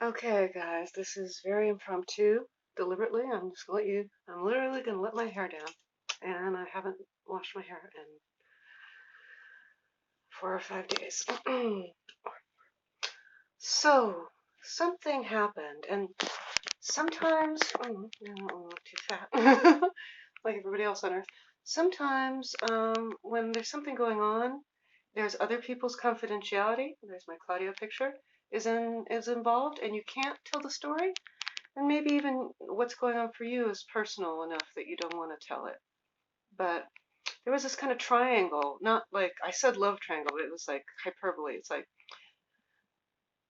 Okay, guys, this is very impromptu. Deliberately, I'm literally gonna let my hair down. And I haven't washed my hair in 4 or 5 days. So, something happened, and sometimes, I don't look too fat, like everybody else on earth. Sometimes, when there's something going on, there's other people's confidentiality. There's my Claudio picture is involved, and you can't tell the story. And maybe even what's going on for you is personal enough that you don't want to tell it. But there was this kind of triangle, not like I said love triangle, but it was like hyperbole. It's like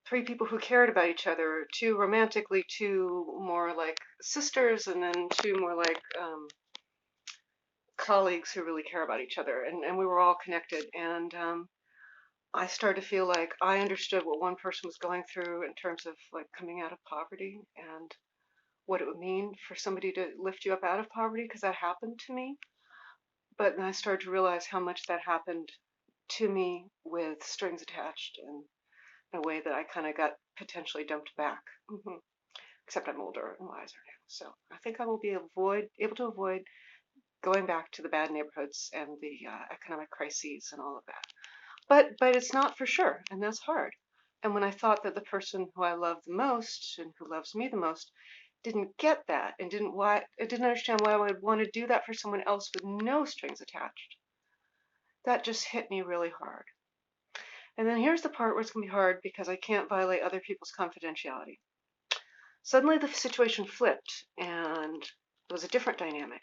three people who cared about each other, two romantically, two more like sisters, and then two more like colleagues who really care about each other. And we were all connected. And I started to feel like I understood what one person was going through in terms of like coming out of poverty and what it would mean for somebody to lift you up out of poverty, because that happened to me. But then I started to realize how much that happened to me with strings attached in a way that I kind of got potentially dumped back. Except I'm older and wiser now. So I think I will be able to avoid going back to the bad neighborhoods and the economic crises and all of that. But it's not for sure, and that's hard. And when I thought that the person who I love the most and who loves me the most didn't get that and didn't understand why I would want to do that for someone else with no strings attached, that just hit me really hard. And then here's the part where it's going to be hard because I can't violate other people's confidentiality. Suddenly the situation flipped and it was a different dynamic.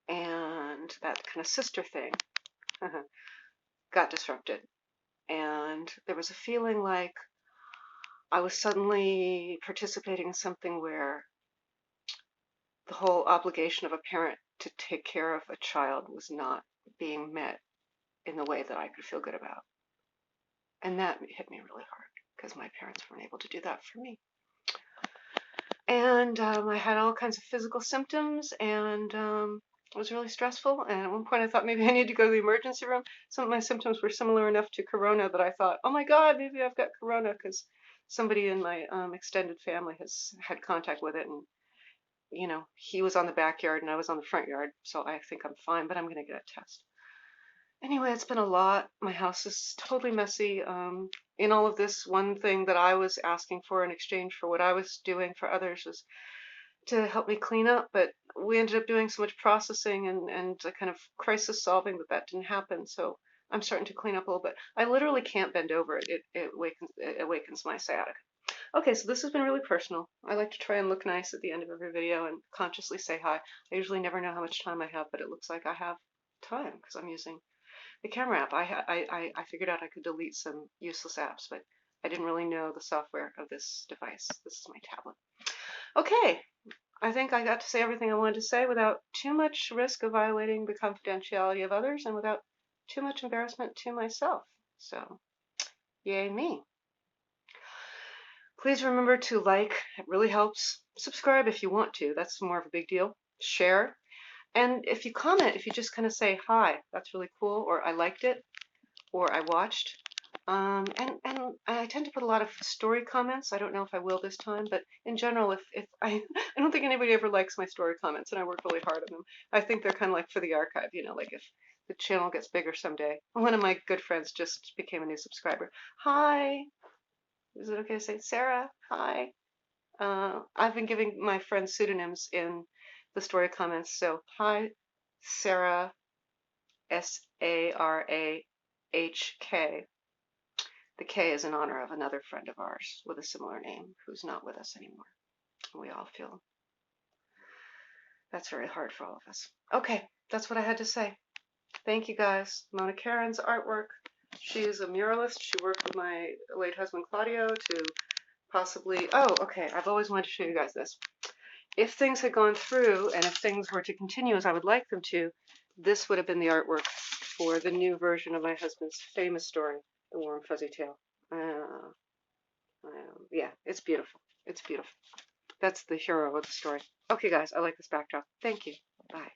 And that kind of sister thing got disrupted. And there was a feeling like I was suddenly participating in something where the whole obligation of a parent to take care of a child was not being met in the way that I could feel good about. And that hit me really hard because my parents weren't able to do that for me. And I had all kinds of physical symptoms, and it was really stressful. And at one point, I thought maybe I needed to go to the emergency room. Some of my symptoms were similar enough to corona that I thought, oh my God, maybe I've got corona, because somebody in my extended family has had contact with it. And, he was on the backyard and I was on the front yard. So I think I'm fine, but I'm going to get a test. Anyway, it's been a lot. My house is totally messy. In all of this, one thing that I was asking for in exchange for what I was doing for others was to help me clean up, but we ended up doing so much processing and kind of crisis solving that didn't happen. So I'm starting to clean up a little bit. I literally can't bend over it. It awakens my sciatica. Okay, so this has been really personal. I like to try and look nice at the end of every video and consciously say hi. I usually never know how much time I have, but it looks like I have time because I'm using the camera app. I figured out I could delete some useless apps, but I didn't really know the software of this device. This is my tablet. Okay, I think I got to say everything I wanted to say without too much risk of violating the confidentiality of others and without too much embarrassment to myself. So, yay me. Please remember to like, it really helps. Subscribe if you want to, that's more of a big deal. Share. And if you comment, if you just kind of say hi, that's really cool, or I liked it, or I watched. And I tend to put a lot of story comments. I don't know if I will this time, but in general, if I I don't think anybody ever likes my story comments, and I work really hard on them. I think they're kind of like for the archive, like if the channel gets bigger someday. One of my good friends just became a new subscriber. Hi, is it okay to say Sarah? Hi. I've been giving my friends pseudonyms in the story comments. So hi, Sarah, SARAHK. The K is in honor of another friend of ours with a similar name who's not with us anymore. We all feel that's very hard for all of us. Okay, that's what I had to say. Thank you guys. Mona Karen's artwork. She is a muralist. She worked with my late husband Claudio to possibly, oh, okay, I've always wanted to show you guys this. If things had gone through and if things were to continue as I would like them to, this would have been the artwork for the new version of my husband's famous story, The Warm Fuzzy Tale. Yeah, it's beautiful. It's beautiful. That's the hero of the story. Okay, guys, I like this backdrop. Thank you. Bye.